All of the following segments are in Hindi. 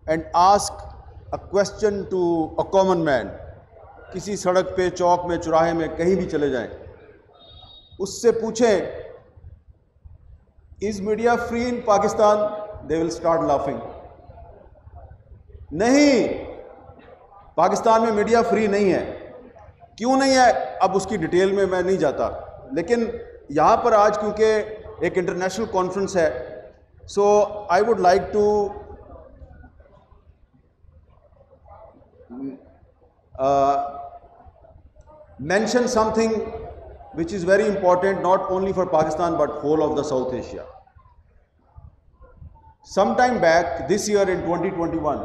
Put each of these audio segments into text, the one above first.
and ask a question to a common man, किसी सड़क पे, चौक में, चौराहे में, कहीं भी चले जाएं, उससे पूछें is media free in Pakistan, they will start laughing. नहीं, पाकिस्तान में मीडिया फ्री नहीं है। क्यों नहीं है, अब उसकी डिटेल में मैं नहीं जाता, लेकिन यहाँ पर आज क्योंकि एक इंटरनेशनल कॉन्फ्रेंस है, so I would like to mention something which is very important not only for Pakistan but whole of the South Asia. Sometime back this year in 2021,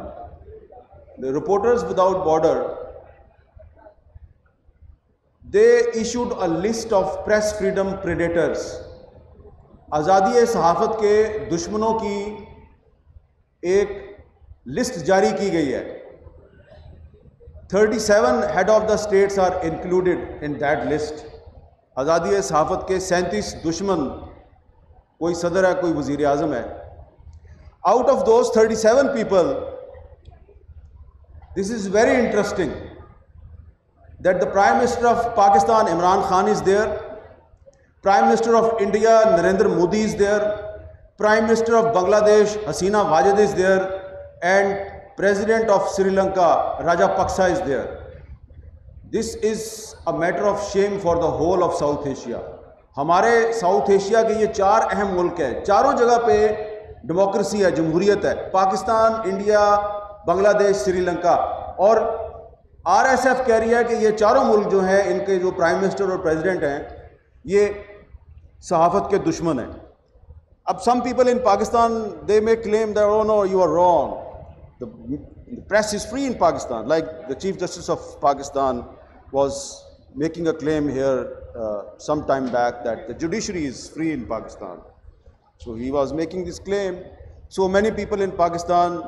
the Reporters Without Border, they issued a list of press freedom predators. आज़ादी सहाफ़त के दुश्मनों की एक लिस्ट जारी की गई है। 37 head of the states are included in that list. आज़ादी सहाफ़त के 37 दुश्मन, कोई सदर है, कोई वज़ीर आज़म है। Out of those 37 people, this is very interesting that the Prime Minister of Pakistan, Imran Khan, is there, Prime Minister of India, Narendra Modi, is there, Prime Minister of Bangladesh, Hasina Wajid, is there, and President of Sri Lanka, Rajapaksa, is there. This is a matter of shame for the whole of South Asia. हमारे साउथ एशिया के ये 4 अहम मुल्क हैं, चारों जगह पे डेमोक्रेसी है, जमहूरियत है, पाकिस्तान, इंडिया, बांग्लादेश, श्रीलंका, और आरएसएफ कह रही है कि ये चारों मुल्क जो हैं, इनके जो प्राइम मिनिस्टर और प्रेसिडेंट हैं, ये सहाफ़त के दुश्मन हैं। अब some people in Pakistan, they may claim that, oh no, you are wrong. The press is free in Pakistan, like the Chief Justice of Pakistan was making a claim here some time back that the judiciary is free in Pakistan. So he was making this claim. So many people in Pakistan,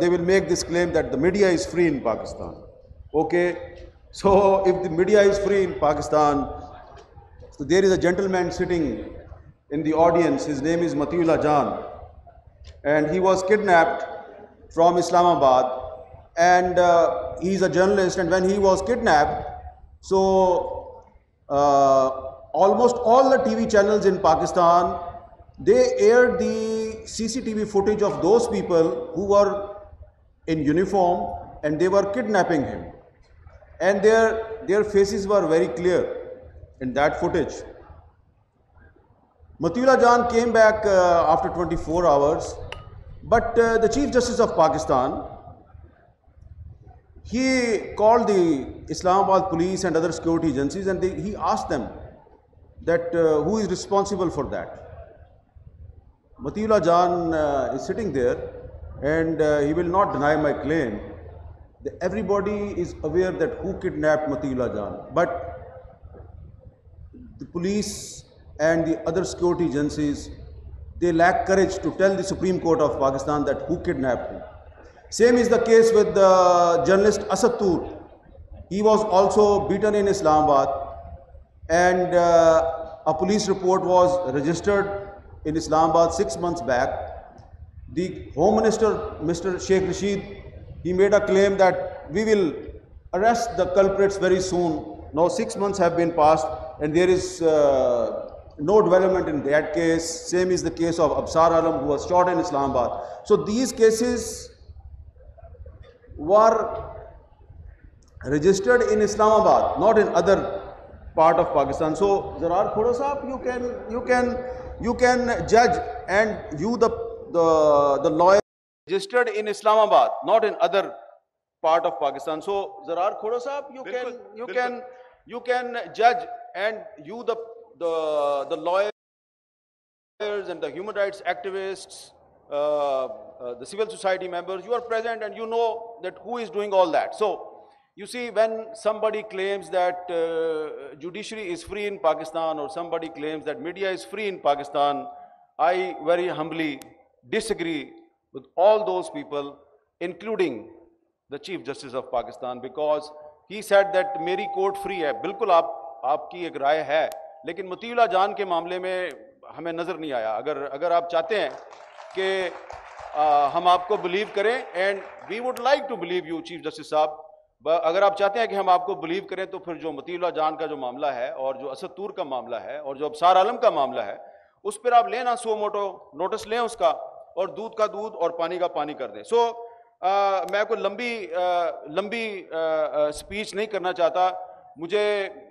they will make this claim that the media is free in Pakistan. Okay, so if the media is free in Pakistan, so there is a gentleman sitting in the audience, his name is Matiullah Jan, and he was kidnapped from Islamabad, and he is a journalist, and when he was kidnapped, so almost all the TV channels in Pakistan, they aired the CCTV footage of those people who were in uniform and they were kidnapping him, and their faces were very clear in that footage. Matiullah Jan came back after 24 hours, but the Chief Justice of Pakistan, he called the Islamabad police and other security agencies, and he asked them that who is responsible for that. Matiullah Jan is sitting there, and he will not deny my claim. Everybody is aware that who kidnapped Matiullah Jan, but the police and the other security agencies, they lack courage to tell the Supreme Court of Pakistan that who kidnapped him. Same is the case with the journalist Asad Tur. He was also beaten in Islamabad, and a police report was registered in Islamabad 6 months back. The Home Minister, Mr. Sheikh Rashid, he made a claim that we will arrest the culprits very soon. Now 6 months have been passed, and there is no development in that case. Same is the case of Absar Alam, who was shot in Islamabad. So these cases were registered in Islamabad, not in other part of Pakistan. So Zarar Khoda Sahab, you can judge, and you the lawyer, registered in Islamabad, not in other part of Pakistan. So Zarar Khoda Sahab, you can judge, and you the lawyers and the human rights activists, the civil society members, you are present and you know that who is doing all that. So you see, when somebody claims that judiciary is free in Pakistan, or somebody claims that media is free in Pakistan, I very humbly disagree with all those people, including the Chief Justice of Pakistan, because he said that मेरी कोर्ट फ्री है. बिल्कुल आपकी एक राय है, लेकिन मतीउल्लाह जान के मामले में हमें नज़र नहीं आया. अगर आप चाहते हैं कि हम आपको बिलीव करें, and we would like to believe you chief justice साहब। अगर आप चाहते हैं कि हम आपको बिलीव करें तो फिर जो मतीउल्लाह जान का जो मामला है और जो असद तूर का मामला है और जो अबसार आलम का मामला है, उस पर आप लेना सो मोटो नोटिस लें उसका, और दूध का दूध और पानी का पानी कर दें। मैं कोई लंबी स्पीच नहीं करना चाहता। मुझे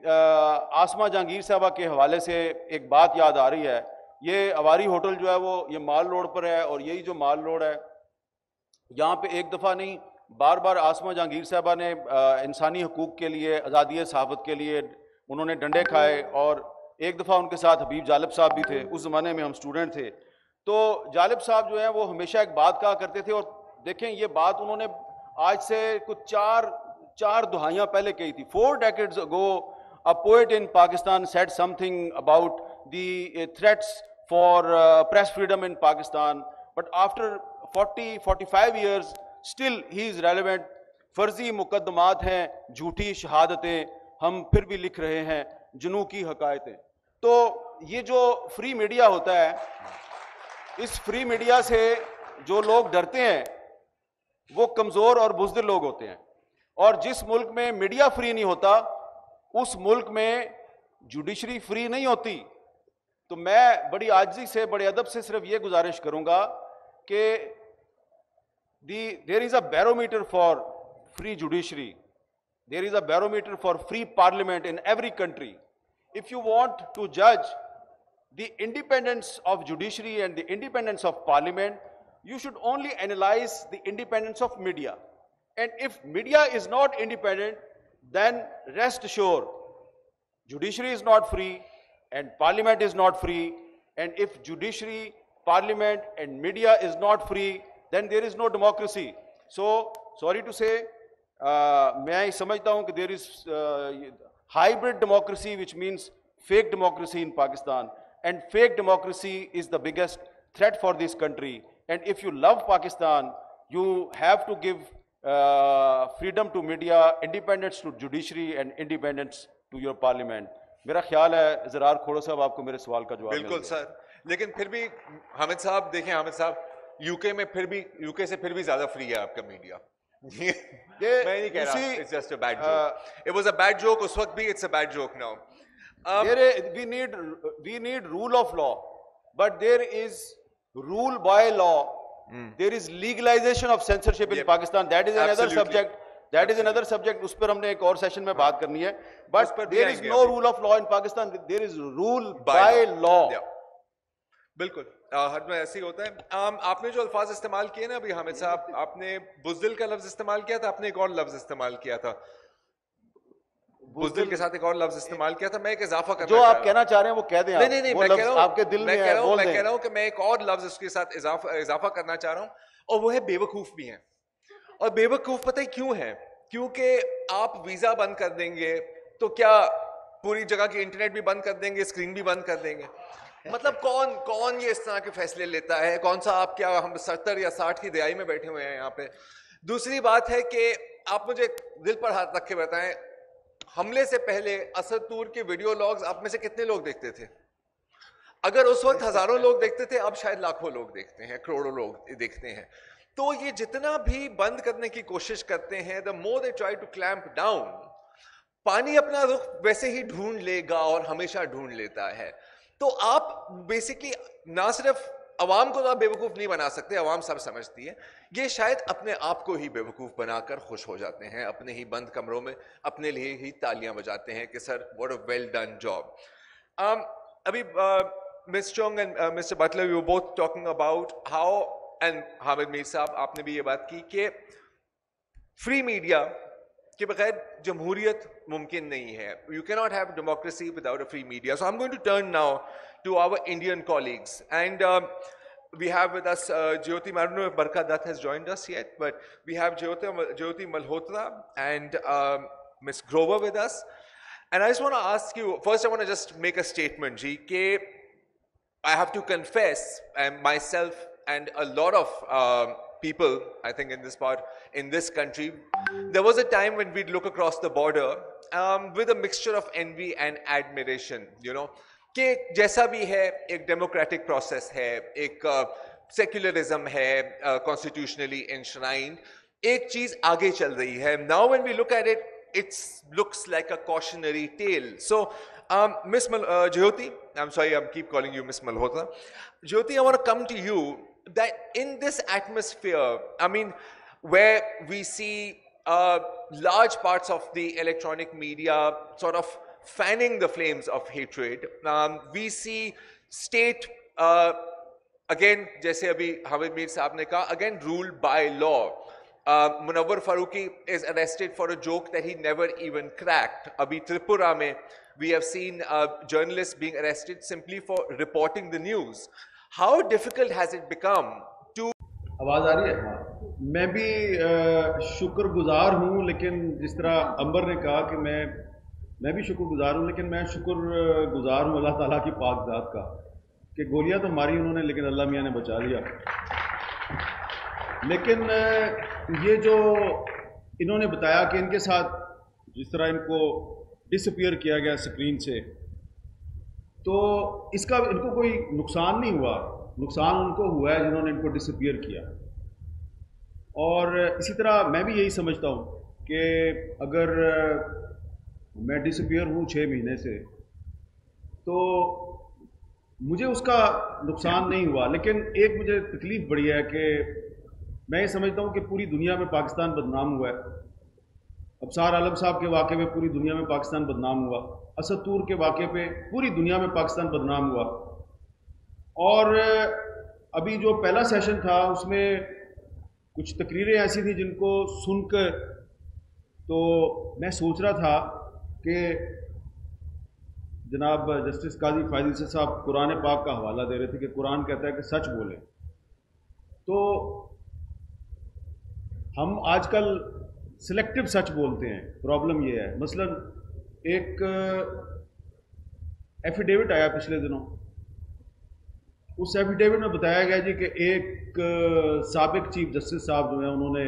आसमा जहांगीर साहबा के हवाले से एक बात याद आ रही है। ये अवारी होटल जो है वो ये माल रोड पर है, और यही जो माल रोड है यहाँ पे एक दफ़ा नहीं बार बार आसमा जहांगीर साहबा ने इंसानी हकूक़ के लिए, आज़ादी सहाफ़त के लिए उन्होंने डंडे खाए, और एक दफ़ा उनके साथ हबीब जालिब साहब भी थे। उस ज़माने में हम स्टूडेंट थे। तो जालिब साहब जो है वो हमेशा एक बात कहा करते थे, और देखें ये बात उन्होंने आज से कुछ चार दुहाइयाँ पहले कही थी। 4 decades ago a poet in Pakistan said something about the threats for press freedom in Pakistan, but after 40-45 years still he is relevant। फर्जी मुकदमात हैं, झूठी शहादतें, हम फिर भी लिख रहे हैं जुनू की हकायतें। तो ये जो फ्री मीडिया होता है, इस फ्री मीडिया से जो लोग डरते हैं वो कमजोर और बुज़दिल लोग होते हैं, और जिस मुल्क में मीडिया फ्री नहीं होता उस मुल्क में जुडिशरी फ्री नहीं होती। तो मैं बड़ी आजिज़ी से, बड़े अदब से सिर्फ ये गुजारिश करूंगा कि there is a barometer for free judiciary, there is a barometer for free parliament in every country. If you want to जज the independence of judiciary and the independence of parliament, you should only analyze the independence of media. And if media is not independent, then rest assured judiciary is not free and parliament is not free. And if judiciary, parliament and media is not free, then there is no democracy. So sorry to say, मैं समझता हूं कि there is hybrid democracy, which means fake democracy in Pakistan. And fake democracy is the biggest threat for this country. And if you love Pakistan, you have to give freedom to media, independence to judiciary and independence to your parliament. मेरा ख्याल है ज़रार खोड़ो साहब आपको मेरे सवाल का जवाब बिल्कुल सर, लेकिन फिर भी हामिद साहब देखें, हामिद साहब यूके में फिर भी, यूके से फिर भी ज्यादा फ्री है आपका मीडिया। मैं नहीं कह रहा it's just a bad joke. It was a bad joke उस वक्त भी, it's a bad joke now. we need rule of law, but there is rule by law. There is legalization of censorship in Pakistan. That is another subject. That is another subject. उस पर हमने एक और सेशन में बात करनी है. But there is no rule of law in Pakistan. There is rule by law. बिल्कुल, हर में ऐसे ही होता है। आपने जो अल्फाज इस्तेमाल किए ना अभी हामिद साहब, आपने बुज़दिल का लफ्ज इस्तेमाल किया था, आपने एक और लफ्ज इस्तेमाल किया था, बुज़दिल के साथ एक और लफ्ज इस्तेमाल किया था। मैं एक इजाफा करना जो आप कहना चाह रहे हैं वो कह दें। नहीं, मैं कह रहा हूं, आपके दिल में है, बोल दें। मैं कह रहा हूं कि मैं एक और लफ्ज उसके साथ इजाफा करना चाह रहा हूं, और वो है बेवकूफ भी हैं। और बेवकूफ पता है क्यों है? क्योंकि आप वीजा बंद कर देंगे तो क्या पूरी जगह की इंटरनेट भी बंद कर देंगे, स्क्रीन भी बंद कर देंगे? मतलब कौन ये इस तरह के फैसले लेता है? कौन सा आप, क्या हम 70 या 60 की दिहाई में बैठे हुए हैं यहाँ पे? दूसरी बात है कि आप मुझे दिल पर हाथ रख के बताएं, हमले से पहले असद तूर के वीडियो लॉग्स आप में से कितने लोग देखते थे? अगर उस वक्त हजारों लोग देखते थे, अब शायद लाखों लोग देखते हैं, करोड़ों लोग देखते हैं। तो ये जितना भी बंद करने की कोशिश करते हैं, the more they try to clamp down, पानी अपना रुख वैसे ही ढूंढ लेगा और हमेशा ढूंढ लेता है। तो आप बेसिकली ना सिर्फ अवाम को तो आप बेवकूफ नहीं बना सकते, अवाम सब समझती है, ये शायद अपने आप को ही बेवकूफ बनाकर खुश हो जाते हैं, अपने ही बंद कमरों में अपने लिए ही तालियां बजाते हैं कि sir what a well done job. अभी miss Chong and mister Butler, we were both talking about how, and Hamid Mir साहब आपने भी ये बात की कि फ्री मीडिया के बगैर जमहूरियत मुमकिन नहीं है। You can not have democracy without a free media. So I am going to turn now to our Indian colleagues, and we have with us Jyoti, I don't know if Barka Dutt has joined us yet, but we have Jyoti Malhotra and Miss Grover with us. And I just want to ask you, first I want to just make a statement, Ji, ke I have to confess, myself and a lot of people, I think in this country, there was a time when we'd look across the border with a mixture of envy and admiration, you know, कि जैसा भी है एक डेमोक्रेटिक प्रोसेस है, एक सेक्युलरिज्म है कॉन्स्टिट्यूशनली एनश्राइंड, एक चीज आगे चल रही है. Now when we look at it, it looks like a cautionary tale. So, Miss Jyoti, I'm sorry, I keep calling you Miss Malhotra. Jyoti, I want to come to you that in this atmosphere, I mean, where we see large parts of the electronic media sort of fanning the flames of hatred, we see state, again, जैसे अभी हामिद मीर साहब ने कहा, again ruled by law. Munawwar Farooqi is arrested for a joke that he never even cracked. Abhi Tripura mein, we have seen journalists being arrested simply for reporting the news. How difficult has it become to... आवाज़ आ रही है? मैं भी शुक्रगुजार हूँ, लेकिन जिस तरह अंबर ने कहा कि मैं भी शुक्रगुजार हूँ, लेकिन मैं शुक्रगुजार हूँ अल्लाह ताला की पाक ज़ात का कि गोलियाँ तो मारी उन्होंने, लेकिन अल्लाह मियाँ ने बचा लिया. लेकिन ये जो इन्होंने बताया कि इनके साथ जिस तरह इनको डिसअपीयर किया गया स्क्रीन से, तो इसका इनको कोई नुकसान नहीं हुआ. नुकसान उनको हुआ है जिन्होंने इनको डिसअपीयर किया. और इसी तरह मैं भी यही समझता हूँ कि अगर मैं डिसअपीयर हूँ 6 महीने से, तो मुझे उसका नुकसान नहीं हुआ. लेकिन एक मुझे तकलीफ़ बड़ी है कि मैं ये समझता हूँ कि पूरी दुनिया में पाकिस्तान बदनाम हुआ है. अबसार आलम साहब के वाक़े में पूरी दुनिया में पाकिस्तान बदनाम हुआ. असद तूर के वाक़े पे पूरी दुनिया में पाकिस्तान बदनाम हुआ. और अभी जो पहला सेशन था उसमें कुछ तकरीरें ऐसी थी जिनको सुनकर तो मैं सोच रहा था कि जनाब जस्टिस काजी फायदी साहब कुरान पाक का हवाला दे रहे थे कि कुरान कहता है कि सच बोलें. तो हम आजकल सिलेक्टिव सच बोलते हैं. प्रॉब्लम ये है, मसलन एक एफिडेविट आया पिछले दिनों. उस एफिडेविट में बताया गया जी कि एक साबिक चीफ जस्टिस साहब जो है उन्होंने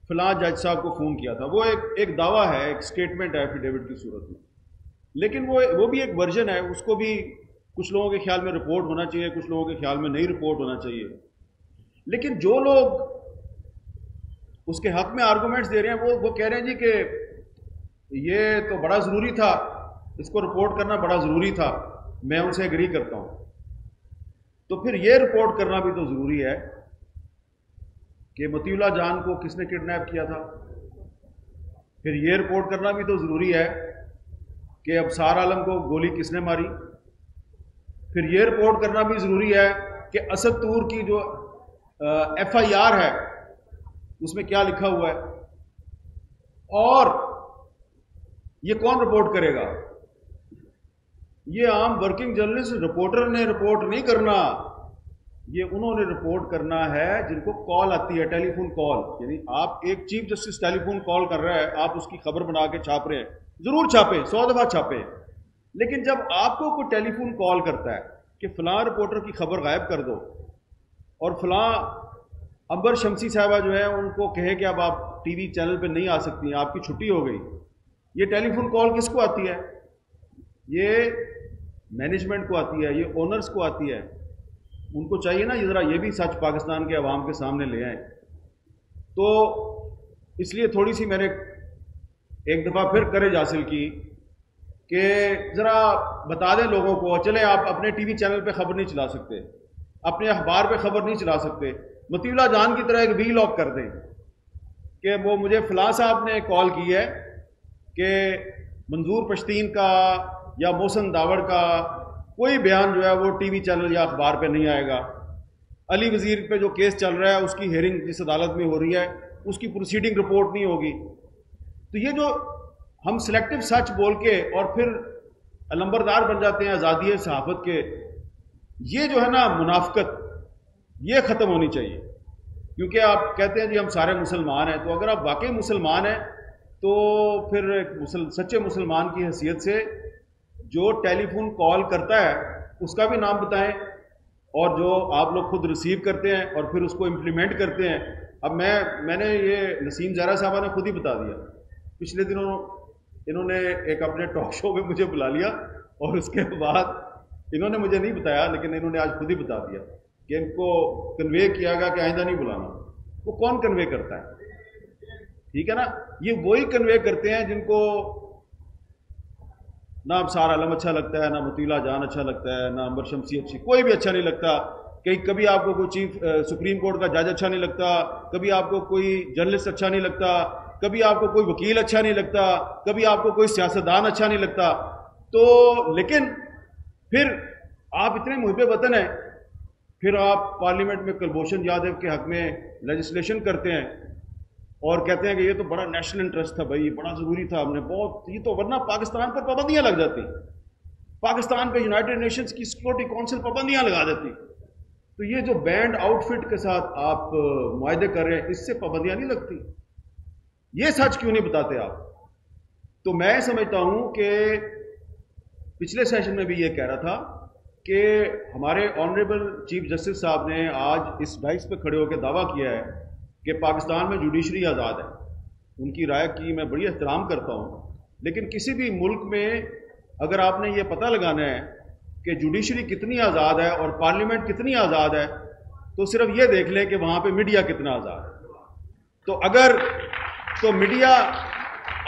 फलां जज साहब को फ़ोन किया था. वो एक दावा है, एक स्टेटमेंट है एफिडेविट की सूरत में, लेकिन वो भी एक वर्जन है. उसको भी कुछ लोगों के ख्याल में रिपोर्ट होना चाहिए, कुछ लोगों के ख्याल में नहीं रिपोर्ट होना चाहिए. लेकिन जो लोग उसके हक में आर्गूमेंट्स दे रहे हैं वो कह रहे हैं जी कि ये तो बड़ा ज़रूरी था, इसको रिपोर्ट करना बड़ा ज़रूरी था. मैं उनसे एग्री करता हूँ. तो फिर ये रिपोर्ट करना भी तो ज़रूरी है कि मतीउल्लाह जान को किसने किडनैप किया था. फिर ये रिपोर्ट करना भी तो ज़रूरी है कि अबसार आलम को गोली किसने मारी. फिर ये रिपोर्ट करना भी ज़रूरी है कि असद तूर की जो FIR है उसमें क्या लिखा हुआ है, और ये कौन रिपोर्ट करेगा. ये आम वर्किंग जर्नलिस्ट रिपोर्टर ने रिपोर्ट नहीं करना. ये उन्होंने रिपोर्ट करना है जिनको कॉल आती है, टेलीफोन कॉल. यानी आप एक चीफ जस्टिस टेलीफोन कॉल कर रहा है, आप उसकी खबर बना के छाप रहे हैं, ज़रूर छापें, 100 दफ़ा छापें. लेकिन जब आपको कोई टेलीफोन कॉल करता है कि फ़लाँ रिपोर्टर की खबर गायब कर दो, और फ़लाँ अंबर शमसी साहबा जो है उनको कहे कि अब आप टीवी चैनल पे नहीं आ सकती हैं, आपकी छुट्टी हो गई. ये टेलीफोन कॉल किसको आती है? ये मैनेजमेंट को आती है, ये ओनर्स को आती है. उनको चाहिए ना ज़रा ये भी सच पाकिस्तान के अवाम के सामने ले आएँ. तो इसलिए थोड़ी सी मैंने एक दफ़ा फिर करेज हासिल की कि ज़रा बता दें लोगों को, चले आप अपने टीवी चैनल पे खबर नहीं चला सकते, अपने अखबार पे खबर नहीं चला सकते, मतीउल्लाह जान की तरह एक वीलॉग कर दें कि वो मुझे फ़लाँ साहब ने कॉल की है कि मंजूर पश्तीन का या मोहसन दावड़ का कोई बयान जो है वो टीवी चैनल या अखबार पे नहीं आएगा. अली वज़ीर पे जो केस चल रहा है उसकी हेयरिंग जिस अदालत में हो रही है उसकी प्रोसीडिंग रिपोर्ट नहीं होगी. तो ये जो हम सिलेक्टिव सच बोल के और फिर अलंबरदार बन जाते हैं आज़ादी सहाफ़त के, ये जो है ना मुनाफ़िकत, ये ख़त्म होनी चाहिए. क्योंकि आप कहते हैं जी हम सारे मुसलमान हैं, तो अगर आप वाकई मुसलमान हैं तो फिर एक सच्चे मुसलमान की हैसियत से जो टेलीफोन कॉल करता है उसका भी नाम बताएं, और जो आप लोग खुद रिसीव करते हैं और फिर उसको इम्प्लीमेंट करते हैं. अब मैंने ये नसीम ज़हरा साहबा ने खुद ही बता दिया. पिछले दिनों इन्होंने एक अपने टॉक शो में मुझे बुला लिया और उसके बाद इन्होंने मुझे नहीं बताया, लेकिन इन्होंने आज खुद ही बता दिया कि इनको कन्वे किया गया कि आइंदा नहीं बुलाना। वो कौन कन्वे करता है? ठीक है ना, ये वही कन्वे करते हैं जिनको ना अबसार आलम अच्छा लगता है, ना मतीला जान अच्छा लगता है, ना अंबर शमसी अच्छी, कोई भी अच्छा नहीं लगता। कभी आपको कोई चीफ सुप्रीम कोर्ट का जज अच्छा नहीं लगता, कभी आपको कोई जर्नलिस्ट अच्छा नहीं लगता, कभी आपको कोई वकील अच्छा नहीं लगता, कभी आपको कोई सियासतदान अच्छा नहीं लगता। तो लेकिन फिर आप इतने मुहिब वतन हैं, फिर आप पार्लियामेंट में कुलभूषण यादव के हक में लेजिस्लेशन करते हैं और कहते हैं कि ये तो बड़ा नेशनल इंटरेस्ट था भाई, ये बड़ा ज़रूरी था, हमने बहुत, ये तो वरना पाकिस्तान पर पाबंदियां लग जाती, पाकिस्तान पे यूनाइटेड नेशंस की सिक्योरिटी काउंसिल पाबंदियां लगा देती। तो ये जो बैंड आउटफिट के साथ आप मुआहदे कर रहे हैं, इससे पाबंदियां नहीं लगती। ये सच क्यों नहीं बताते आप? तो मैं समझता हूं कि पिछले सेशन में भी ये कह रहा था कि हमारे ऑनरेबल चीफ जस्टिस साहब ने आज इस डाइस पे खड़े होकर दावा किया है कि पाकिस्तान में जुडिशरी आज़ाद है। उनकी राय की मैं बड़ी एहतराम करता हूँ, लेकिन किसी भी मुल्क में अगर आपने ये पता लगाना है कि जुडिशरी कितनी आज़ाद है और पार्लियामेंट कितनी आज़ाद है, तो सिर्फ ये देख लें कि वहाँ पे मीडिया कितना आज़ाद है। तो अगर तो मीडिया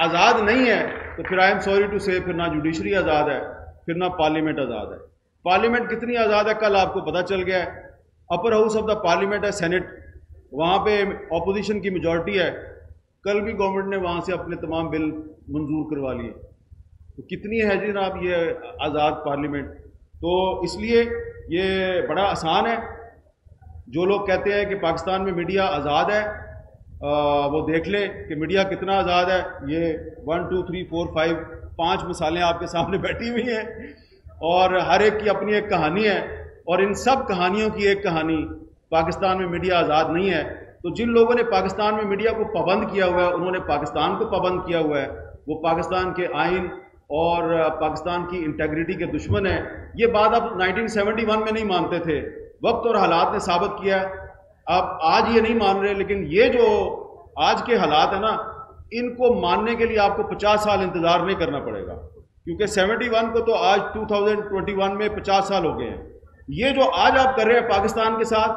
आज़ाद नहीं है तो फिर आई एम सॉरी टू से, फिर ना जुडिशरी आज़ाद है, फिर ना पार्लियामेंट आज़ाद है। पार्लियामेंट कितनी आज़ाद है कल आपको पता चल गया है। Upper house of the parliament है सेनेट, वहाँ पे ऑपोजिशन की मेजॉरिटी है। कल भी गवर्नमेंट ने वहाँ से अपने तमाम बिल मंजूर करवा लिए। तो कितनी है जी जनाब ये आज़ाद पार्लियामेंट? तो इसलिए ये बड़ा आसान है। जो लोग कहते हैं कि पाकिस्तान में मीडिया आज़ाद है, वो देख ले कि मीडिया कितना आज़ाद है। ये 1 2 3 4 5 मिसालें आपके सामने बैठी हुई हैं और हर एक की अपनी एक कहानी है, और इन सब कहानियों की एक कहानी, पाकिस्तान में मीडिया आज़ाद नहीं है। तो जिन लोगों ने पाकिस्तान में मीडिया को पाबंद किया हुआ है, उन्होंने पाकिस्तान को पाबंद किया हुआ है। वो पाकिस्तान के आइन और पाकिस्तान की इंटेग्रिटी के दुश्मन है। ये बात आप 1971 में नहीं मानते थे, वक्त और हालात ने साबित किया। आप आज ये नहीं मान रहे, लेकिन ये जो आज के हालात है ना, इनको मानने के लिए आपको 50 साल इंतज़ार नहीं करना पड़ेगा, क्योंकि 71 को तो आज 2021 में 50 साल हो गए हैं। ये जो आज आप कर रहे हैं पाकिस्तान के साथ,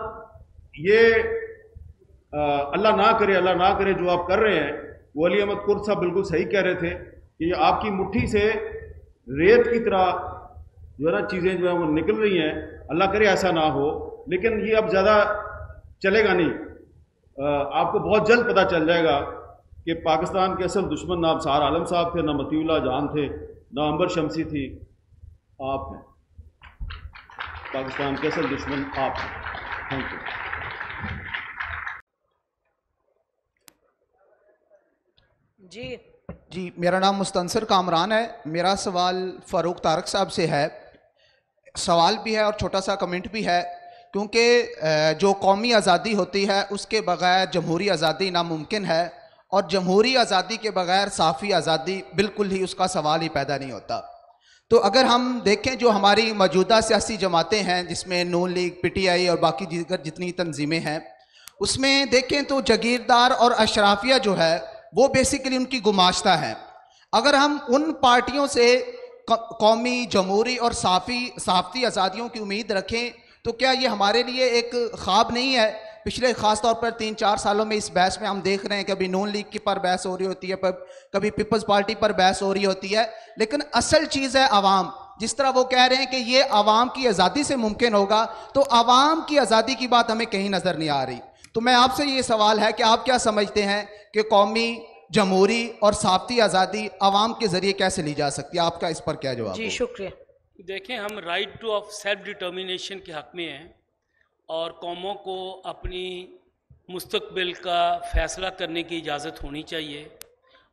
ये अल्लाह ना करे जो आप कर रहे हैं, वो अली अहमद कुर्द साहब बिल्कुल सही कह रहे थे कि ये आपकी मुट्ठी से रेत की तरह जो है ना चीज़ें जो है वो निकल रही हैं। अल्लाह करे ऐसा ना हो, लेकिन ये अब ज़्यादा चलेगा नहीं। आपको बहुत जल्द पता चल जाएगा कि पाकिस्तान के असल दुश्मन ना अबसार आलम साहब थे, ना मतीउल्लाह जान थे, ना अंबर शमसी थी, आप हैं। पाकिस्तान के असल दुश्मन आप हैं। Thank you. जी, मेरा नाम मुस्तनसर कामरान है। मेरा सवाल फ़ारूक तारक साहब से है। सवाल भी है और छोटा सा कमेंट भी है, क्योंकि जो कौमी आज़ादी होती है उसके बग़ैर जमहूरी आज़ादी नामुमकिन है, और जमहूरी आज़ादी के बग़ैर साफ़ी आज़ादी बिल्कुल ही उसका सवाल ही पैदा नहीं होता। तो अगर हम देखें जो हमारी मौजूदा सियासी जमातें हैं, जिसमें नून लीग, PTI और बाकी दीगर जितनी तंजीमें हैं, उसमें देखें तो जगीरदार और अशराफिया जो है वो बेसिकली उनकी गुमाश्ता है। अगर हम उन पार्टियों से कौमी, जमहूरी और साफ़ी आज़ादियों की उम्मीद रखें, तो क्या ये हमारे लिए एक ख्वाब नहीं है? पिछले ख़ास तौर पर 3-4 सालों में इस बहस में हम देख रहे हैं, कभी नून लीग की पर बहस हो रही होती है, कभी पीपल्स पार्टी पर बहस हो रही होती है, लेकिन असल चीज़ है आवाम। जिस तरह वो कह रहे हैं कि ये आवाम की आज़ादी से मुमकिन होगा, तो आवाम की आज़ादी की बात हमें कहीं नज़र नहीं आ रही। तो मैं आपसे ये सवाल है कि आप क्या समझते हैं कि कौमी, जमहूरी और साफ़ी आज़ादी आवाम के ज़रिए कैसे ली जा सकती है? आपका इस पर क्या जवाब? जी शुक्रिया। देखें, हम right two of self determination के हक़ में हैं और कौमों को अपनी मुस्तकबिल का फ़ैसला करने की इजाज़त होनी चाहिए।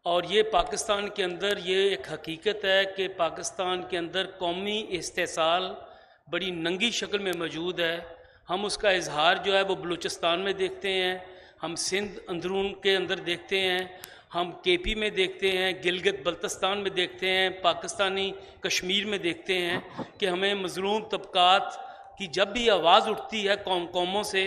और ये पाकिस्तान के अंदर ये एक हकीकत है कि पाकिस्तान के अंदर कौमी इस्तेसाल बड़ी नंगी शक्ल में मौजूद है। हम उसका इजहार जो है वो बलूचिस्तान में देखते हैं, हम सिंध अंदरून के अंदर देखते हैं, हम KP में देखते हैं, गिलगित बल्तिस्तान में देखते हैं, पाकिस्तानी कश्मीर में देखते हैं कि हमें मज़लूम तबकात की जब भी आवाज़ उठती है कौमों से,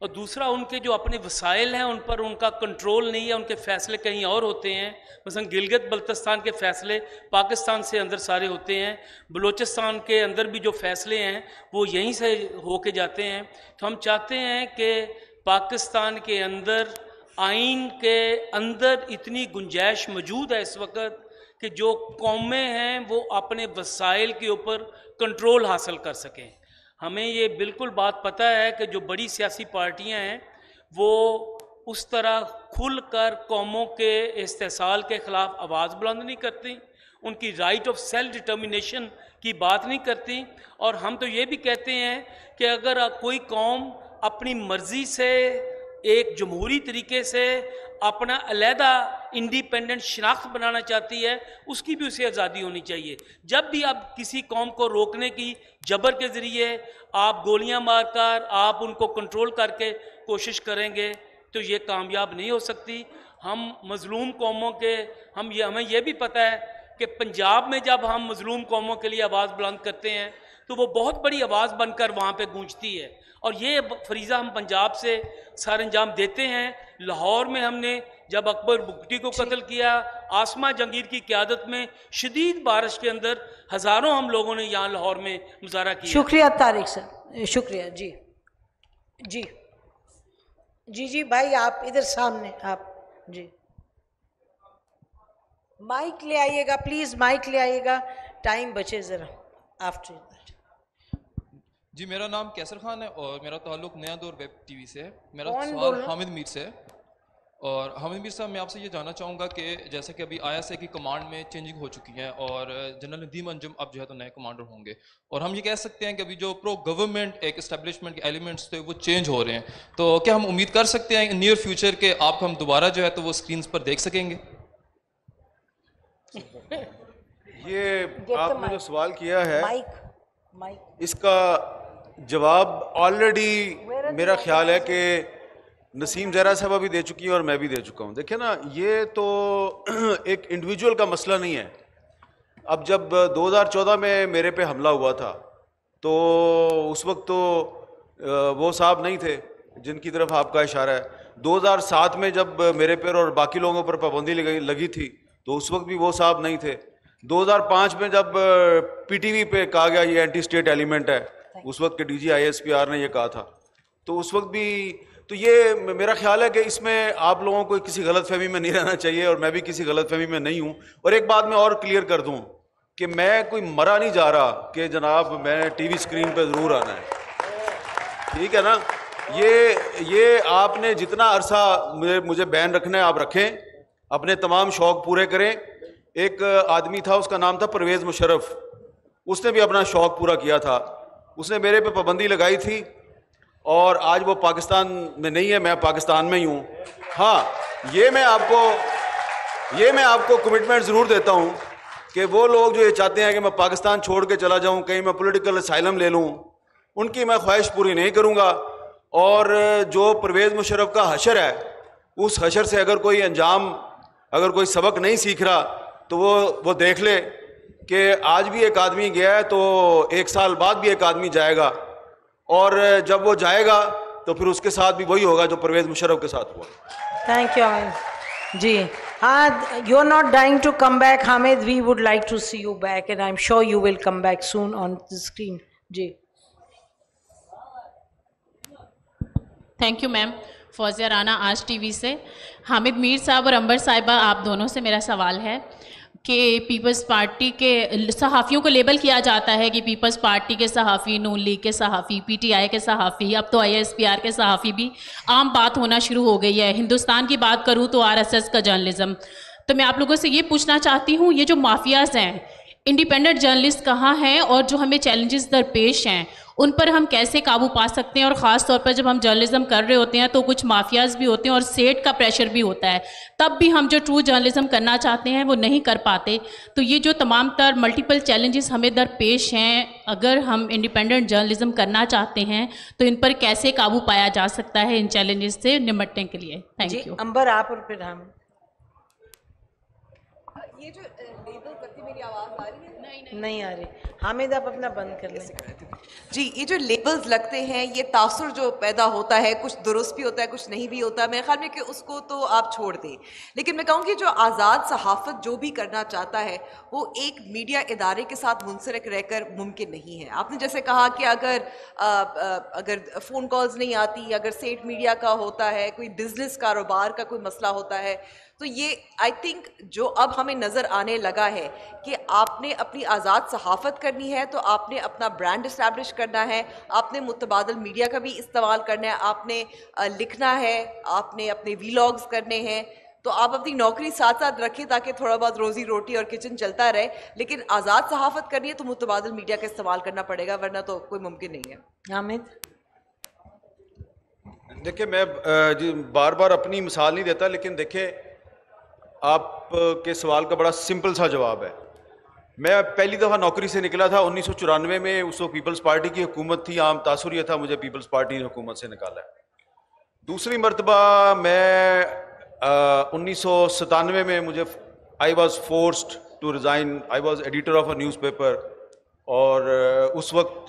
और दूसरा उनके जो अपने वसाइल हैं उन पर उनका कंट्रोल नहीं है, उनके फ़ैसले कहीं और होते हैं। मसलन गिलगित बल्तिस्तान के फ़ैसले पाकिस्तान से अंदर सारे होते हैं, बलूचिस्तान के अंदर भी जो फ़ैसले हैं वो यहीं से होके जाते हैं। तो हम चाहते हैं कि पाकिस्तान के अंदर आइन के अंदर इतनी गुंजाइश मौजूद है इस वक्त कि जो कौमें हैं वो अपने वसाइल के ऊपर कंट्रोल हासिल कर सकें। हमें ये बिल्कुल बात पता है कि जो बड़ी सियासी पार्टियां हैं वो उस तरह खुल कर कौमों के इस्तेसाल के ख़िलाफ़ आवाज़ बुलंद नहीं करती, उनकी राइट ऑफ सेल्फ डिटर्मिनेशन की बात नहीं करती। और हम तो ये भी कहते हैं कि अगर कोई कौम अपनी मर्ज़ी से एक जमहूरी तरीके से अपना अलहदा इंडिपेंडेंट शनाख्त बनाना चाहती है, उसकी भी उसे आज़ादी होनी चाहिए। जब भी आप किसी कौम को रोकने की जबर के ज़रिए आप गोलियां मारकर आप उनको कंट्रोल करके कोशिश करेंगे तो ये कामयाब नहीं हो सकती। हम मज़लूम कौमों के हमें यह भी पता है कि पंजाब में जब हम मज़लूम कौमों के लिए आवाज़ बुलंद करते हैं तो वो बहुत बड़ी आवाज़ बनकर वहाँ पे गूंजती है। और ये फरीज़ा हम पंजाब से सर अंजाम देते हैं। लाहौर में हमने जब अकबर बुगटी को कत्ल किया, आसमा जंगीर की क़यादत में शदीद बारिश के अंदर हज़ारों हम लोगों ने यहाँ लाहौर में मुजाहरा किया। शुक्रिया तारिक सर, शुक्रिया जी जी जी जी भाई आप इधर सामने आप जी माइक ले आइएगा प्लीज़, माइक ले आइएगा, टाइम बचे ज़रा आफ्टर दैट। जी मेरा नाम कैसर खान है और मेरा ताल्लुक नया दौर वेब टीवी से है। मेरा कौन सवाल बोल रहा? हामिद मीर से है। और हामिद मीर साहब मैं आपसे ये जानना चाहूँगा कि जैसे कि अभी ISA की कमांड में चेंजिंग हो चुकी है और जनरल नदीम अंजुम अब जो है तो नए कमांडर होंगे, और हम ये कह सकते हैं कि अभी जो प्रो गवर्नमेंट एक एस्टेब्लिशमेंट के एलिमेंट्स थे वो चेंज हो रहे हैं, तो क्या हम उम्मीद कर सकते हैं नियर फ्यूचर के आपको हम दोबारा जो है तो वो स्क्रीन पर देख सकेंगे? ये आपने जो सवाल किया है माइक इसका जवाब ऑलरेडी मेरा ख्याल है कि नसीम ज़हरा साहब भी दे चुकी है और मैं भी दे चुका हूँ। देखिए ना, ये तो एक इंडिविजुअल का मसला नहीं है। अब जब 2014 में मेरे पे हमला हुआ था तो उस वक्त तो वो साहब नहीं थे जिनकी तरफ आपका इशारा है। 2007 में जब मेरे पर और बाकी लोगों पर पाबंदी लगी थी तो उस वक्त भी वो साहब नहीं थे। 2005 में जब PTV पे कहा गया ये एंटी स्टेट एलिमेंट है, उस वक्त के DG ISPR ने ये कहा था, तो उस वक्त भी तो ये मेरा ख्याल है कि इसमें आप लोगों को किसी गलतफहमी में नहीं रहना चाहिए और मैं भी किसी गलतफहमी में नहीं हूँ। और एक बात मैं और क्लियर कर दूँ कि मैं कोई मरा नहीं जा रहा कि जनाब मैं TV स्क्रीन पे ज़रूर आना है, ठीक है ना। ये आपने जितना अरसा मुझे बैन रखना है आप रखें, अपने तमाम शौक़ पूरे करें। एक आदमी था उसका नाम था परवेज़ मुशर्रफ, उसने भी अपना शौक़ पूरा किया था, उसने मेरे पे पाबंदी लगाई थी और आज वो पाकिस्तान में नहीं है, मैं पाकिस्तान में ही हूँ। हाँ, ये मैं आपको कमिटमेंट ज़रूर देता हूँ कि वो लोग जो ये चाहते हैं कि मैं पाकिस्तान छोड़ के चला जाऊँ, कहीं मैं पॉलिटिकल असाइलम ले लूँ, उनकी मैं ख्वाहिश पूरी नहीं करूँगा। और जो परवेज़ मुशर्रफ का हशर है, उस हशर से अगर कोई सबक नहीं सीख रहा तो वो देख ले कि आज भी एक आदमी गया है तो 1 साल बाद भी एक आदमी जाएगा, और जब वो जाएगा तो फिर उसके साथ भी वही होगा जो परवेज़ मुशर्रफ के साथ हुआ। थैंक यू जी। हाँ, you are not dying to come back Hamid, we would like to see you back and I am sure you will come back soon on the screen जी। Thank you ma'am. Fauzia Rana Aaj TV से। हामिद मीर साहब और अंबर साहिबा, आप दोनों से मेरा सवाल है कि पीपल्स पार्टी के सहाफ़ियों को लेबल किया जाता है कि पीपल्स पार्टी के सहाफ़ी, नून लीग के सहाफ़ी, PTI के सहाफ़ी, अब तो ISPR के सहाफ़ी भी आम बात होना शुरू हो गई है। हिंदुस्तान की बात करूँ तो RSS का जर्नलिज़म। तो मैं आप लोगों से ये पूछना चाहती हूँ, ये जो माफियाज़ हैं, इंडिपेंडेंट जर्नलिस्ट कहाँ हैं और जो हमें चैलेंजेस दरपेश हैं उन पर हम कैसे काबू पा सकते हैं? और ख़ास तौर पर जब हम जर्नलिज्म कर रहे होते हैं तो कुछ माफियाज़ भी होते हैं और सेट का प्रेशर भी होता है, तब भी हम जो ट्रू जर्नलिज्म करना चाहते हैं वो नहीं कर पाते। तो ये जो तमाम तर मल्टीपल चैलेंजेस हमें दरपेश हैं, अगर हम इंडिपेंडेंट जर्नलिज्म करना चाहते हैं तो इन पर कैसे काबू पाया जा सकता है इन चैलेंजेस से निपटने के लिए? Thank you. अंबर आप और फिर हम। ये जो लेबल करती, मेरी आवाज़ आ रही है? नहीं आ रही। हामिद आप अपना बंद कर लें। जी, ये जो लेबल्स लगते हैं, ये तासुर जो पैदा होता है, कुछ दुरुस्त भी होता है, कुछ नहीं भी होता है। मेरे ख्याल में कि उसको तो आप छोड़ दें, लेकिन मैं कहूँगी जो आज़ाद सहाफ़त जो भी करना चाहता है वो एक मीडिया इदारे के साथ मुंसलिक रहकर मुमकिन नहीं है। आपने जैसे कहा कि अगर फ़ोन कॉल्स नहीं आती, अगर सेठ मीडिया का होता है, कोई बिजनेस कारोबार का कोई मसला होता है, तो ये आई थिंक जो अब हमें नज़र आने लगा है कि आपने अपनी आज़ाद सहाफ़त करनी है तो आपने अपना ब्रांड इस्टेब्लिश करना है, आपने मुतबादल मीडिया का भी इस्तेमाल करना है, आपने लिखना है, आपने अपने वीलॉग्स करने हैं। तो आप अपनी नौकरी साथ साथ रखें ताकि थोड़ा बहुत रोज़ी रोटी और किचन चलता रहे, लेकिन आज़ाद सहाफ़त करनी है तो मुतबादल मीडिया का इस्तेमाल करना पड़ेगा, वरना तो कोई मुमकिन नहीं है। हामिद देखिए, मैं जी बार बार अपनी मिसाल नहीं देता, लेकिन देखिए आपके सवाल का बड़ा सिंपल सा जवाब है। मैं पहली दफ़ा नौकरी से निकला था 1994 में, उस वक्त पीपल्स पार्टी की हुकूमत थी, आम तासुर ये था मुझे पीपल्स पार्टी ने हुकूमत से निकाला है। दूसरी मरतबा मैं 1997 में मुझे I was forced to resign, I was editor of a newspaper, और उस वक्त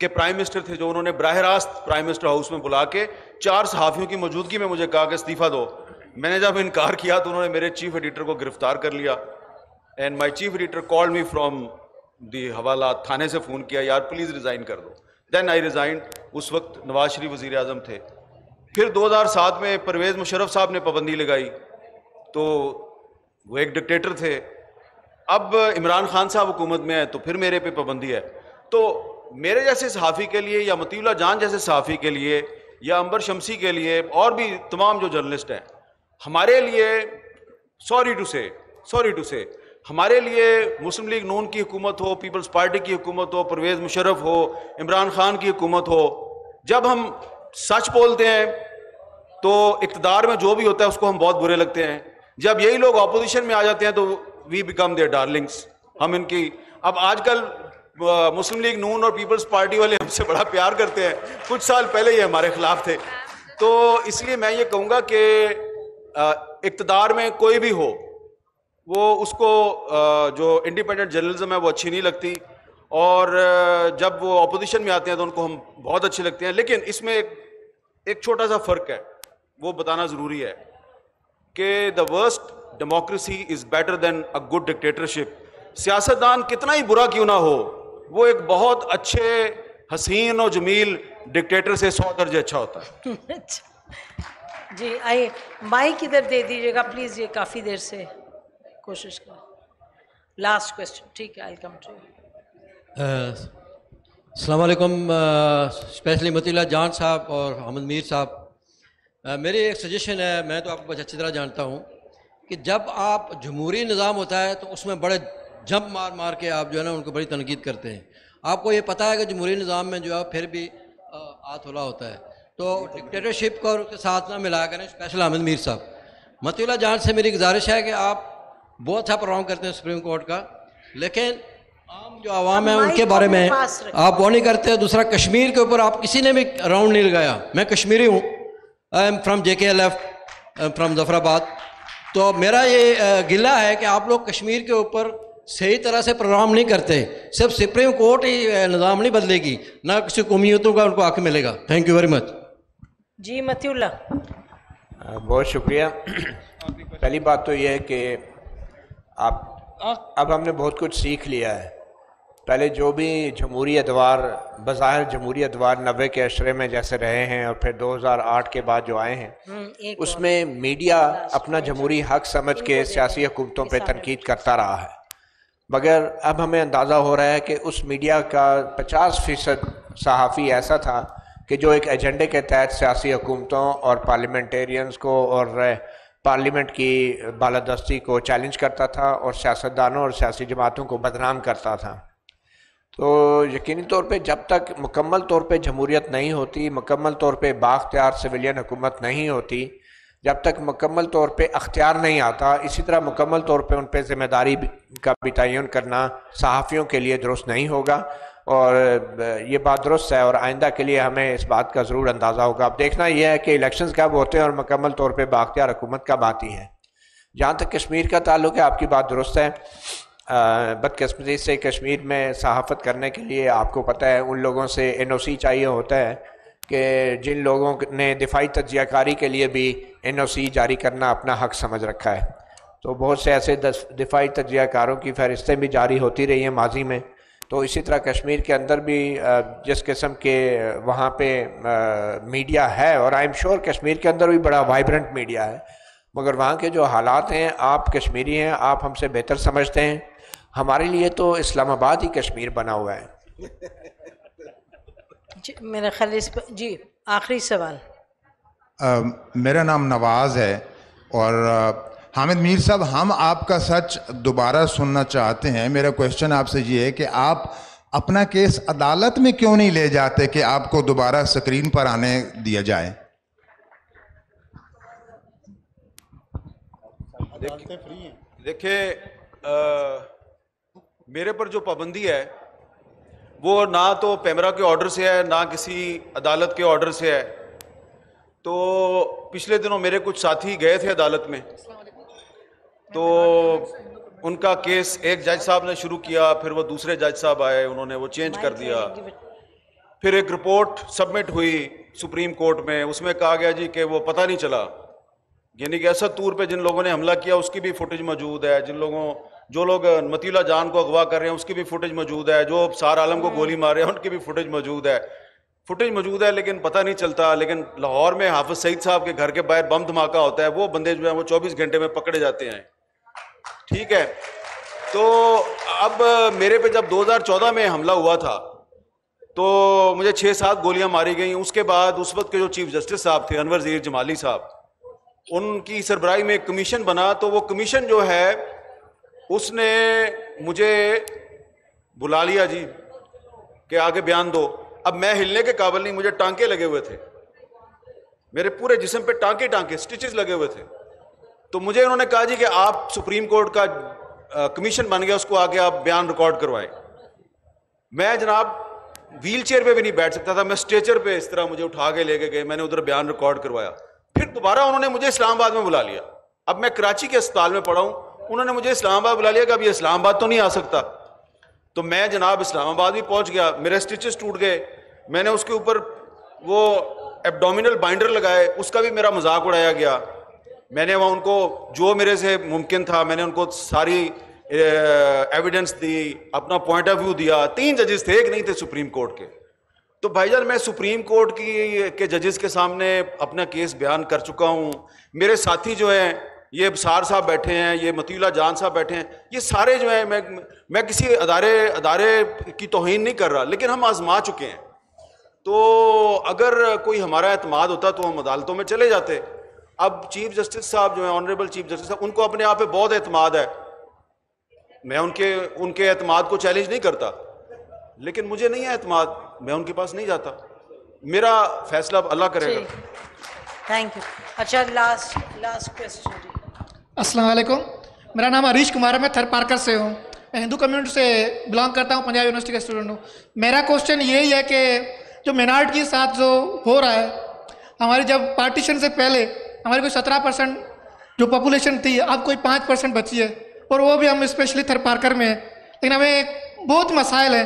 के प्राइम मिनिस्टर थे जो उन्होंने बराह रास्त प्राइम मिनिस्टर हाउस में बुला के 4 सहाफ़ियों की मौजूदगी में मुझे कहा कि इस्तीफ़ा दो। मैंने जब इनकार किया तो उन्होंने मेरे चीफ एडिटर को गिरफ्तार कर लिया, and my chief editor called me from the हवाला थाने से फ़ोन किया, यार प्लीज़ रिज़ाइन कर दो। Then I resign. उस वक्त नवाज शरीफ वज़ीर आज़म थे। फिर 2007 में परवेज़ मुशर्रफ साहब ने पाबंदी लगाई, तो वो एक डिक्टेटर थे। अब इमरान खान साहब हुकूमत में है तो फिर मेरे पे पाबंदी है। तो मेरे जैसे सहाफ़ी के लिए, या मतीउल्लाह जान जैसे सहाफ़ी के लिए, या अंबर शमसी के लिए, और भी तमाम जो जर्नलिस्ट हैं, हमारे लिए सॉरी टू से हमारे लिए मुस्लिम लीग नून की हुकूमत हो, पीपल्स पार्टी की हुकूमत हो, परवेज़ मुशर्रफ हो, इमरान खान की हुकूमत हो, जब हम सच बोलते हैं तो इक़्तिदार में जो भी होता है उसको हम बहुत बुरे लगते हैं। जब यही लोग ऑपोजिशन में आ जाते हैं तो वी बिकम देयर डार्लिंग्स। हम इनकी, अब आजकल मुस्लिम लीग नून और पीपल्स पार्टी वाले हमसे बड़ा प्यार करते हैं, कुछ साल पहले ये हमारे खिलाफ थे। तो इसलिए मैं ये कहूँगा कि इक़्तिदार में कोई भी हो, वो उसको जो इंडिपेंडेंट जर्नलिज्म है वो अच्छी नहीं लगती, और जब वो ऑपोजिशन में आते हैं तो उनको हम बहुत अच्छे लगते हैं। लेकिन इसमें एक छोटा सा फ़र्क है, वो बताना ज़रूरी है कि the worst democracy is better than a good dictatorship. सियासतदान कितना ही बुरा क्यों ना हो, वो एक बहुत अच्छे हसीन और जमील डिक्टेटर से 100 दर्जे अच्छा होता है। जी आइए, माइक इधर दे दीजिएगा प्लीज़, ये काफ़ी देर से कोशिश कर। लास्ट क्वेश्चन, ठीक है, आई कम टू यू। अस्सलाम वालेकुम, स्पेशली मतीउल्लाह जान साहब और अहमद मीर साहब, मेरी एक सजेशन है, मैं तो आपको बहुत अच्छी तरह जानता हूँ कि जब आप जमहूरी निज़ाम होता है तो उसमें बड़े जंप मार मार के आप जो है ना उनको बड़ी तनकीद करते हैं। आपको ये पता है कि जमहूरी निज़ाम में जो है फिर भी हाथ होला होता है, तो डिक्टेटरशिप को के साथ ना मिला करें। स्पेशल अहमद मीर साहब, मतीउल्लाह जान से मेरी गुजारिश है कि आप बहुत अच्छा प्रोग्राम करते हैं सुप्रीम कोर्ट का, लेकिन आम जो आवाम है उनके बारे में आप वो नहीं करते। दूसरा, कश्मीर के ऊपर आप किसी ने भी राउंड नहीं लगाया। मैं कश्मीरी हूँ, I am from JKLF, from Zafarabad. तो मेरा ये गिला है कि आप लोग कश्मीर के ऊपर सही तरह से प्रोग्राम नहीं करते। सिर्फ सुप्रीम कोर्ट ही निज़ाम नहीं बदलेगी, ना किसी कौमियतों का उनको हक मिलेगा। Thank you very much. जी मतीउल्लाह, बहुत शुक्रिया। पहली बात तो ये है कि अब हमने बहुत कुछ सीख लिया है। पहले जो भी जमहूरी अदवार, बज़ाहिर जमहूरी अदवार 90 के अशरे में जैसे रहे हैं और फिर 2008 के बाद जो आए हैं, उसमें मीडिया अपना जमहूरी हक समझ के सियासी हुकूमतों पर तनकीद करता रहा है। मगर अब हमें अंदाज़ा हो रहा है कि उस मीडिया का 50% सहाफ़ी ऐसा था कि जो एक एजेंडे के तहत सियासी हुकूमतों और पार्लियामेंटेरियंस को और पार्लियामेंट की बालादस्ती को चैलेंज करता था और सियासतदानों और सियासी जमातों को बदनाम करता था। तो यकीनी तौर पे जब तक मुकम्मल तौर पे जमहूरियत नहीं होती, मुकम्मल तौर पे बाख्तियार सिविलियन हुकूमत नहीं होती, जब तक मुकम्मल तौर पे अख्तियार नहीं आता, इसी तरह मुकम्मल तौर पे उन पे ज़िम्मेदारी का भी तयन करना सहाफ़ियों के लिए दुरुस्त नहीं होगा। और ये बात दुरुस्त है और आइंदा के लिए हमें इस बात का ज़रूर अंदाज़ा होगा। अब देखना यह है कि इलेक्शंस कब होते हैं और मुकम्मल तौर पे बाख्तियार हुकूमत कब आती है। जहाँ तक कश्मीर का ताल्लुक है, आपकी बात दुरुस्त है। बदकिस्मती से कश्मीर में सहाफ़त करने के लिए आपको पता है उन लोगों से NOC चाहिए होता है कि जिन लोगों ने दिफाई तज्जियाकारी के लिए भी NOC जारी करना अपना हक समझ रखा है। तो बहुत से ऐसे दिफाई तज्जियाकारों की फहरिस्तें भी जारी होती रही हैं माजी में। तो इसी तरह कश्मीर के अंदर भी जिस किस्म के वहाँ पे मीडिया है, और आई एम श्योर कश्मीर के अंदर भी बड़ा वाइब्रेंट मीडिया है, मगर वहाँ के जो हालात हैं, आप कश्मीरी हैं, आप हमसे बेहतर समझते हैं। हमारे लिए तो इस्लामाबाद ही कश्मीर बना हुआ है। मेरा ख्याल इस पर जी आखिरी सवाल। मेरा नाम नवाज़ है और हामिद मीर साहब, हम आपका सच दोबारा सुनना चाहते हैं। मेरा क्वेश्चन आपसे ये है कि आप अपना केस अदालत में क्यों नहीं ले जाते कि आपको दोबारा स्क्रीन पर आने दिया जाए? देखिए, मेरे पर जो पाबंदी है वो ना तो पैमरा के ऑर्डर से है, ना किसी अदालत के ऑर्डर से है। तो पिछले दिनों मेरे कुछ साथी गए थे अदालत में, तो उनका केस एक जज साहब ने शुरू किया, फिर वो दूसरे जज साहब आए, उन्होंने वो चेंज कर दिया। फिर एक रिपोर्ट सबमिट हुई सुप्रीम कोर्ट में, उसमें कहा गया जी कि वो पता नहीं चला, यानी कि असद तूर पे जिन लोगों ने हमला किया उसकी भी फुटेज मौजूद है, जो लोग मतीला जान को अगवा कर रहे हैं उसकी भी फुटेज मौजूद है, जो सार आलम को गोली मार रहे हैं उनकी भी फुटेज मौजूद है, लेकिन पता नहीं चलता। लेकिन लाहौर में हाफिज सईद साहब के घर के बाहर बम धमाका होता है, वो बंदे जो हैं वो 24 घंटे में पकड़े जाते हैं। ठीक है, तो अब मेरे पे जब 2014 में हमला हुआ था तो मुझे 6-7 गोलियां मारी गई। उसके बाद उस वक्त के जो चीफ जस्टिस साहब थे अनवर ज़हीर जमाली साहब, उनकी सरबराही में एक कमीशन बना, तो वो कमीशन जो है उसने मुझे बुला लिया जी कि आगे बयान दो। अब मैं हिलने के काबिल नहीं, मुझे टांके लगे हुए थे, मेरे पूरे जिस्म पे टांके स्टिचेस लगे हुए थे। तो मुझे उन्होंने कहा जी कि आप सुप्रीम कोर्ट का कमीशन बन गया, उसको आगे आप बयान रिकॉर्ड करवाएं। मैं जनाब व्हील चेयर पे भी नहीं बैठ सकता था, मैं स्ट्रेचर पे इस तरह मुझे उठा के लेके गए, मैंने उधर बयान रिकॉर्ड करवाया। फिर दोबारा उन्होंने मुझे इस्लामाबाद में बुला लिया। अब मैं कराची के अस्पताल में पड़ा हूं, उन्होंने मुझे इस्लामाबाद बुला लिया कि अब ये इस्लामाबाद तो नहीं आ सकता। तो मैं जनाब इस्लामाबाद भी पहुंच गया, मेरे स्टिचेस टूट गए, मैंने उसके ऊपर वो एब्डोमिनल बाइंडर लगाए, उसका भी मेरा मजाक उड़ाया गया। मैंने वहाँ उनको जो मेरे से मुमकिन था मैंने उनको सारी एविडेंस दी, अपना पॉइंट ऑफ व्यू दिया। 3 जजेस थे, एक नहीं थे सुप्रीम कोर्ट के। तो भाईजान मैं सुप्रीम कोर्ट के जजेस के सामने अपना केस बयान कर चुका हूँ। मेरे साथी जो हैं, ये सार साहब बैठे हैं, ये मतीला जान साहब बैठे हैं, ये सारे जो हैं, मैं किसी अदारे की तौहीन नहीं कर रहा, लेकिन हम आजमा चुके हैं। तो अगर कोई हमारा एतमाद होता तो हम अदालतों में चले जाते। अब चीफ जस्टिस साहब जो हैं, ऑनरेबल चीफ जस्टिस साहब, उनको अपने आप पे बहुत एतमाद है, मैं उनके एतमाद को चैलेंज नहीं करता, लेकिन मुझे नहीं है एतमाद, मैं उनके पास नहीं जाता। मेरा फैसला अल्लाह करेगा। Thank you. अच्छा, लास्ट क्वेश्चन। अस्सलाम वालेकुम, मेरा नाम हरीश कुमार है, मैं थर पार्कर से हूँ, मैं हिंदू कम्युनिटी से बिलोंग करता हूँ, पंजाब यूनिवर्सिटी का स्टूडेंट हूँ। मेरा क्वेश्चन यही है कि जो माइनॉरिटी के साथ जो हो रहा है, हमारी जब पार्टीशन से पहले हमारी कोई 17% जो पॉपुलेशन थी, अब कोई 5% बची है, और वो भी हम स्पेशली थर पार्कर में है। लेकिन हमें बहुत मसाइल है,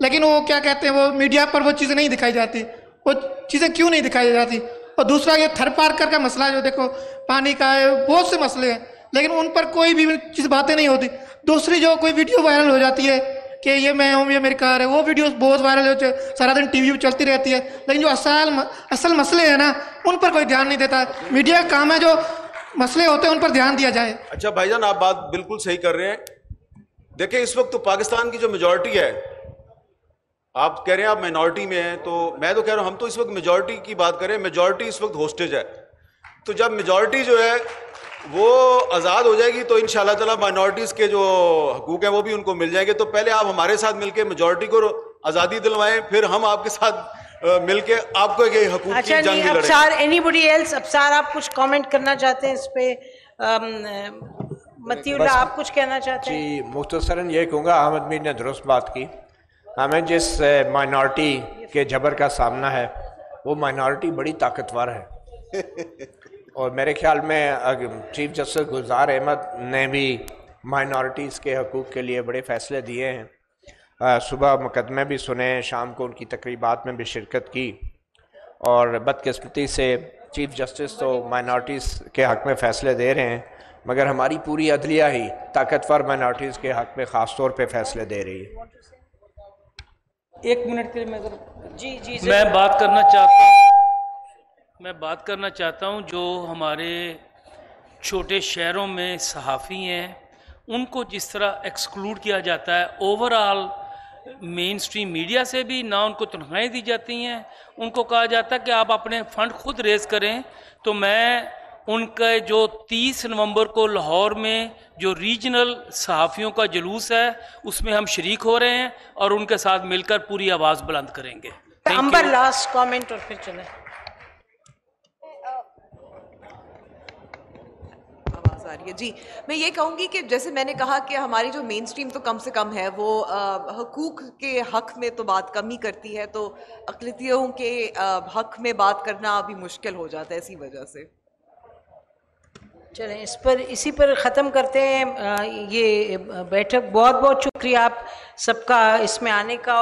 लेकिन वो क्या कहते हैं, वो मीडिया पर वो चीज़ें नहीं दिखाई जाती। वो चीज़ें क्यों नहीं दिखाई जाती? और दूसरा ये थर पार्कर का मसला जो देखो पानी का है, बहुत से मसले हैं, लेकिन उन पर कोई भी चीज़ बातें नहीं होती। दूसरी जो कोई वीडियो वायरल हो जाती है कि ये मैं हूँ, ये मेरी कार है, वो वीडियो बहुत वायरल होती है, सारा दिन टीवी पर चलती रहती है, लेकिन जो असल मसले हैं ना, उन पर कोई ध्यान नहीं देता। मीडिया का काम है जो मसले होते हैं उन पर ध्यान दिया जाए। अच्छा भाईजान, आप बात बिल्कुल सही कर रहे हैं। देखिए, इस वक्त तो पाकिस्तान की जो मेजॉरिटी है, आप कह रहे हैं आप माइनॉरिटी में हैं, तो मैं तो कह रहा हूं हम तो इस वक्त मेजॉरिटी की बात करें। मेजॉरिटी इस वक्त होस्टेज है, तो जब मेजॉरिटी जो है वो आज़ाद हो जाएगी तो इंशाल्लाह ताला माइनॉरिटीज़ के जो हकूक़ हैं वो भी उनको मिल जाएंगे। तो पहले आप हमारे साथ मिलकर मेजॉरिटी को आज़ादी दिलवाएं, फिर हम आपके साथ मिलके आपको ये हकूक़ की जंग लड़ेंगे। अब्सार, एनीबॉडी एल्स? अब्सार, आप कुछ कमेंट करना चाहते हैं इस पे? मतीउल्लाह, आप कुछ कहना चाहते हैं? जी, मुख्तसरन ये कहूँगा, अहमद मीर ने दुरुस्त बात की। हमें जिस माइनॉरिटी के जबर का सामना है, वो माइनॉरिटी बड़ी ताकतवर है। और मेरे ख्याल में चीफ जस्टिस गुलजार अहमद ने भी माइनॉरिटीज़ के हकूक़ के लिए बड़े फ़ैसले दिए हैं। सुबह मुकदमे भी सुने, शाम को उनकी तकरीबात में भी शिरकत की, और बदकिस्मती से चीफ जस्टिस तो माइनॉरिटीज़ के हक़ में फ़ैसले दे रहे हैं, मगर हमारी पूरी अदलिया ही ताकतवर माइनॉरिटीज़ के हक़ में ख़ास तौर पे फ़ैसले दे रही है। 1 मिनट के लिए जी मैं बात करना चाहता हूँ जो हमारे छोटे शहरों में सहाफ़ी हैं उनको जिस तरह एक्सक्लूड किया जाता है ओवरऑल मेन स्ट्रीम मीडिया से भी, ना उनको तनख्वाहें दी जाती हैं, उनको कहा जाता है कि आप अपने फ़ंड खुद रेज़ करें। तो मैं उनके जो 30 नवंबर को लाहौर में जो रीजनल सहाफ़ियों का जुलूस है उसमें हम शरीक हो रहे हैं और उनके साथ मिलकर पूरी आवाज़ बुलंद करेंगे। अंबर लास्ट कमेंट और फिर चलें। आवाज़ आ रही है जी। मैं ये कहूँगी कि जैसे मैंने कहा कि हमारी जो मेन स्ट्रीम तो कम से कम है वो हकूक़ के हक़ में तो बात कम ही करती है, तो अक़लियतों के हक़ में बात करना अभी मुश्किल हो जाता है इसी वजह से। चलें इसी पर ख़त्म करते हैं ये बैठक। बहुत बहुत शुक्रिया आप सबका इसमें आने का।